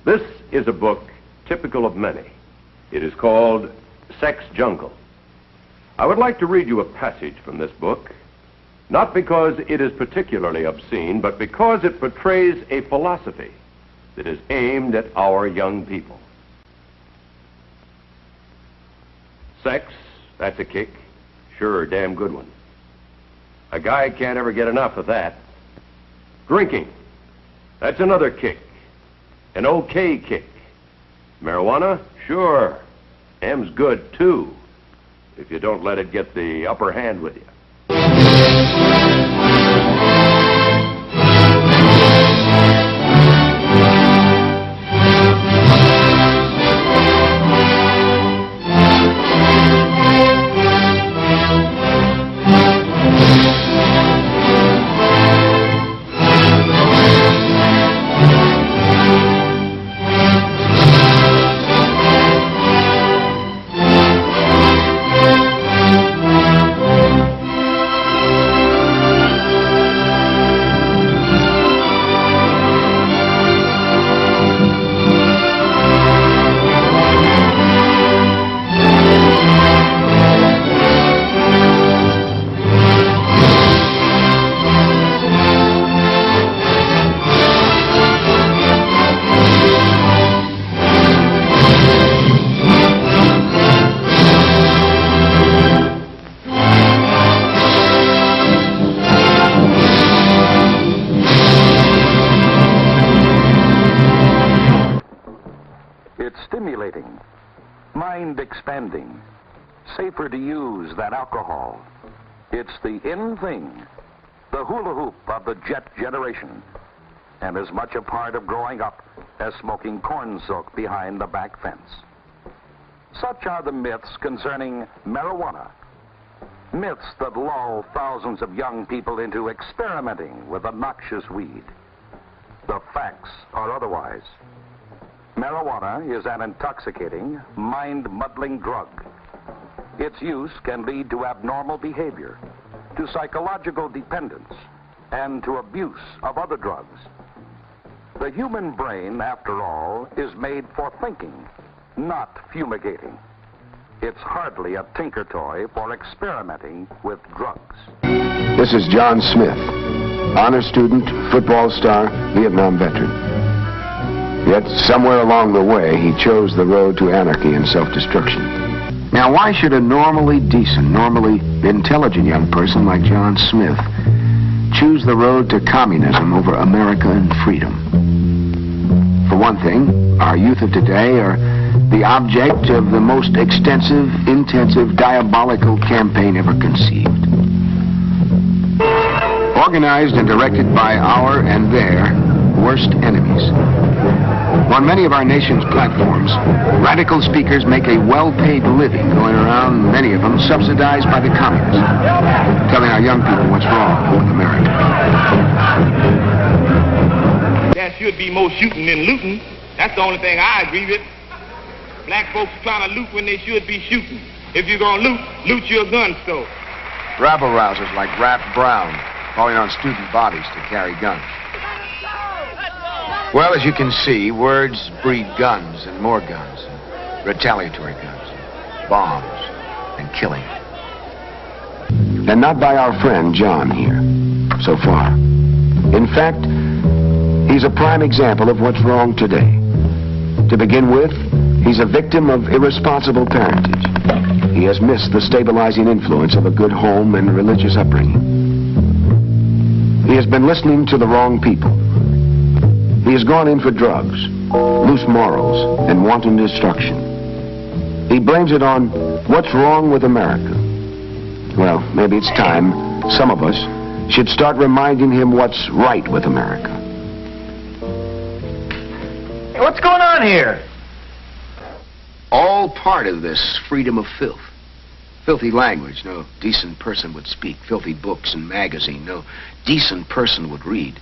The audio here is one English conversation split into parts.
This is a book typical of many. It is called Sex Jungle. I would like to read you a passage from this book, not because it is particularly obscene, but because it portrays a philosophy that is aimed at our young people. Sex, that's a kick. Sure, a damn good one. A guy can't ever get enough of that. Drinking, that's another kick. An okay kick. Marijuana, sure. M's good, too, if you don't let it get the upper hand with you. Mind-expanding, safer to use than alcohol. It's the in thing, the hula hoop of the jet generation, and as much a part of growing up as smoking corn silk behind the back fence. Such are the myths concerning marijuana, myths that lull thousands of young people into experimenting with a noxious weed. The facts are otherwise. Marijuana is an intoxicating, mind-muddling drug. Its use can lead to abnormal behavior, to psychological dependence, and to abuse of other drugs. The human brain, after all, is made for thinking, not fumigating. It's hardly a tinker toy for experimenting with drugs. This is John Smith, honor student, football star, Vietnam veteran. Yet, somewhere along the way, he chose the road to anarchy and self-destruction. Now, why should a normally decent, normally intelligent young person like John Smith choose the road to communism over America and freedom? For one thing, our youth of today are the object of the most extensive, intensive, diabolical campaign ever conceived. Organized and directed by our and their worst enemies. On many of our nation's platforms, radical speakers make a well-paid living going around, many of them subsidized by the communists, telling our young people what's wrong with America. There should be more shooting than looting. That's the only thing I agree with. Black folks are trying to loot when they should be shooting. If you're going to loot your gun store. Rabble-rousers like Rat Brown calling on student bodies to carry guns. Well, as you can see, words breed guns and more guns, and retaliatory guns, and bombs, and killing. And not by our friend John here, so far. In fact, he's a prime example of what's wrong today. To begin with, he's a victim of irresponsible parentage. He has missed the stabilizing influence of a good home and religious upbringing. He has been listening to the wrong people. He has gone in for drugs, loose morals, and wanton destruction. He blames it on what's wrong with America. Well, maybe it's time some of us should start reminding him what's right with America. Hey, what's going on here? All part of this freedom of filth. Filthy language no decent person would speak. Filthy books and magazine no decent person would read.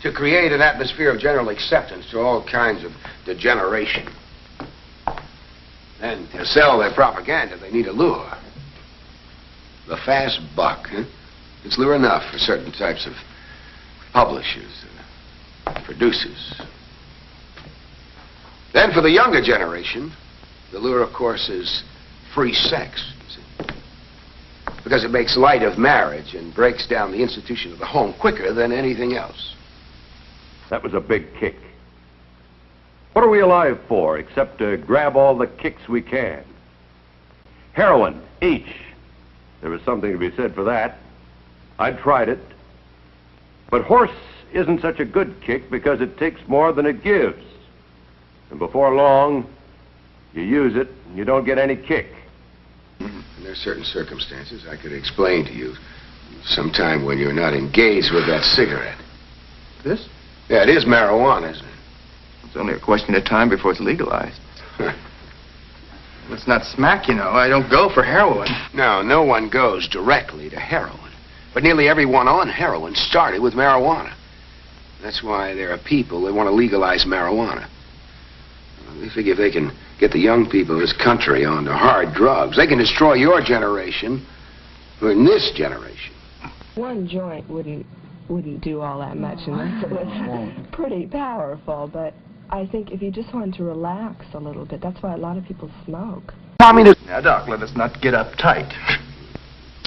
To create an atmosphere of general acceptance to all kinds of degeneration. And to sell their propaganda, they need a lure. The fast buck, huh? It's lure enough for certain types of publishers, producers. Then for the younger generation, the lure, of course, is free sex. You see. Because it makes light of marriage and breaks down the institution of the home quicker than anything else. That was a big kick. What are we alive for except to grab all the kicks we can? Heroin, each. There was something to be said for that. I'd tried it. But horse isn't such a good kick because it takes more than it gives. And before long, you use it and you don't get any kick. And there are certain circumstances I could explain to you sometime when you're not engaged with that cigarette. This? Yeah, it is marijuana, isn't it? It's only a question of time before it's legalized. Let's not smack, you know. I don't go for heroin. No, no one goes directly to heroin. But nearly everyone on heroin started with marijuana. That's why there are people that want to legalize marijuana. They figure if they can get the young people of this country onto hard drugs, they can destroy your generation or this generation. One joint wouldn't do all that much unless it was pretty powerful, but I think if you just wanted to relax a little bit, that's why a lot of people smoke. Now, Doc, let us not get uptight.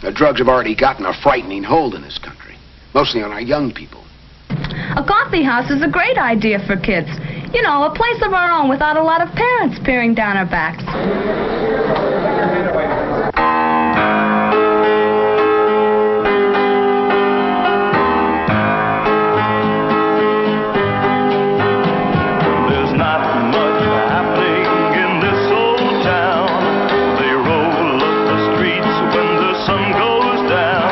The drugs have already gotten a frightening hold in this country, mostly on our young people. A coffee house is a great idea for kids. You know, a place of our own without a lot of parents peering down our backs. There's not much happening in this old town. They roll up the streets when the sun goes down.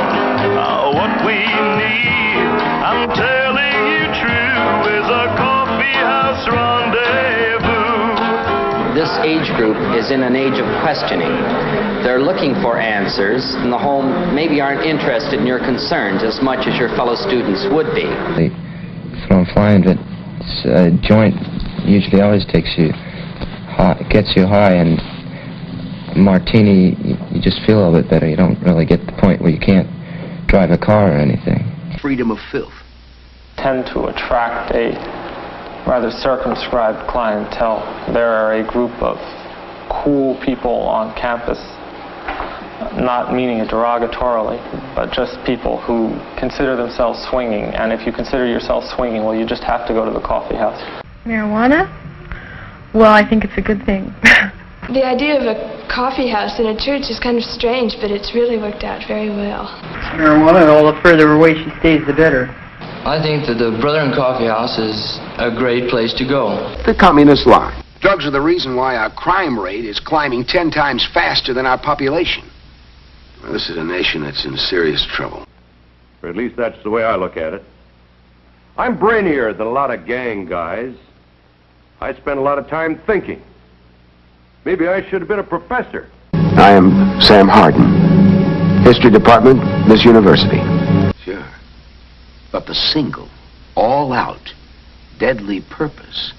What we need, I'm telling you true, is a coffee house rendezvous. This age group is in an age of questioning. They're looking for answers, and the home maybe aren't interested in your concerns as much as your fellow students would be. That's what I'm finding, that a joint usually always takes you high, gets you high, and martini, you just feel a little bit better. You don't really get to the point where you can't drive a car or anything. Freedom of filth. Tend to attract a rather circumscribed clientele. There are a group of cool people on campus, not meaning it derogatorily, but just people who consider themselves swinging. And if you consider yourself swinging, well, you just have to go to the coffee house. Marijuana? Well, I think it's a good thing. The idea of a coffee house in a church is kind of strange, but it's really worked out very well. Marijuana, and all the further away she stays, the better. I think that the Brethren Coffee House is a great place to go. The communist line. Drugs are the reason why our crime rate is climbing 10 times faster than our population. Well, this is a nation that's in serious trouble. Or at least that's the way I look at it. I'm brainier than a lot of gang guys. I spend a lot of time thinking. Maybe I should have been a professor. I am Sam Harden, History Department, this university. Sure. But the single, all-out, deadly purpose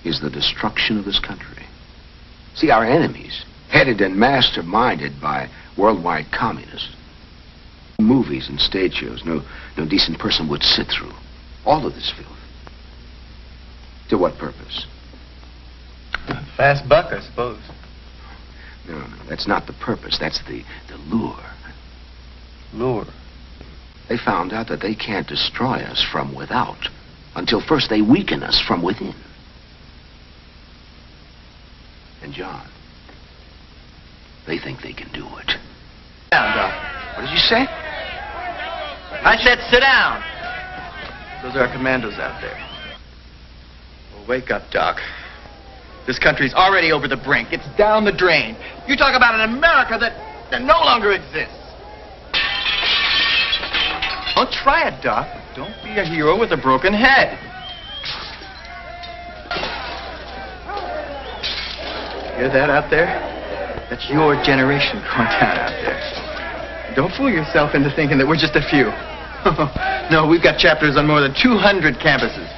is the destruction of this country. See, our enemies, headed and masterminded by worldwide communists, movies and stage shows no decent person would sit through. All of this filth. To what purpose? Fast buck, I suppose. No, that's not the purpose. That's the lure. Lure? They found out that they can't destroy us from without until first they weaken us from within. And John, they think they can do it. Sit down, Doc. What did you say? I said sit down. Those are our commandos out there. Well, wake up, Doc. This country's already over the brink. It's down the drain. You talk about an America that no longer exists. Don't try it, Doc. Don't be a hero with a broken head. Hear that out there? That's your generation going down out there. Don't fool yourself into thinking that we're just a few. No, we've got chapters on more than 200 campuses.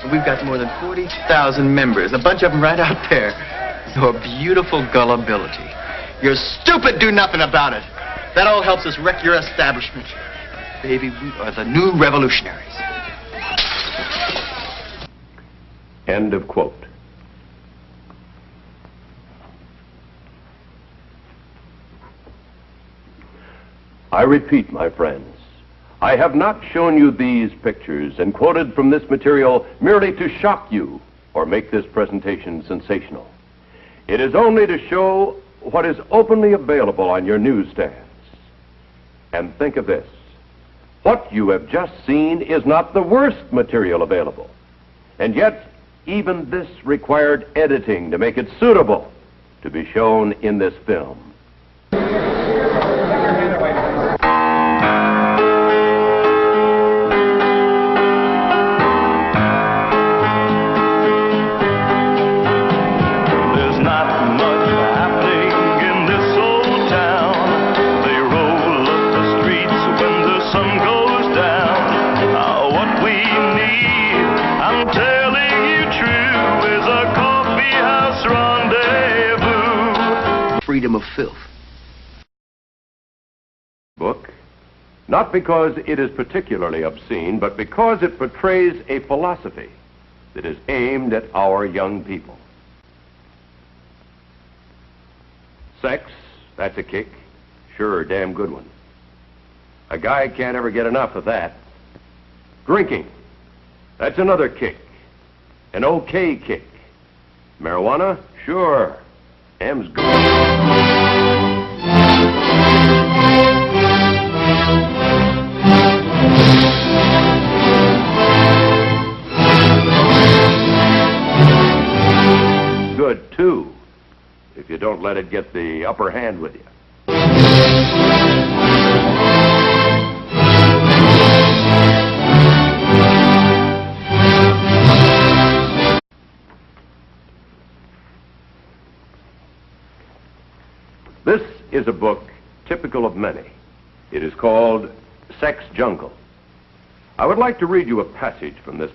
And we've got more than 40,000 members, a bunch of them right out there. So a beautiful gullibility. You're stupid, do nothing about it. That all helps us wreck your establishment. Baby, we are the new revolutionaries. End of quote. I repeat, my friends, I have not shown you these pictures and quoted from this material merely to shock you or make this presentation sensational. It is only to show what is openly available on your newsstands. And think of this. What you have just seen is not the worst material available. And yet, even this required editing to make it suitable to be shown in this film. Freedom of filth. Book, not because it is particularly obscene, but because it portrays a philosophy that is aimed at our young people. Sex, that's a kick. Sure, a damn good one. A guy can't ever get enough of that. Drinking, that's another kick. An okay kick. Marijuana, sure. M's good. Good, too, if you don't let it get the upper hand with you. This is a book typical of many. It is called Sex Jungle. I would like to read you a passage from this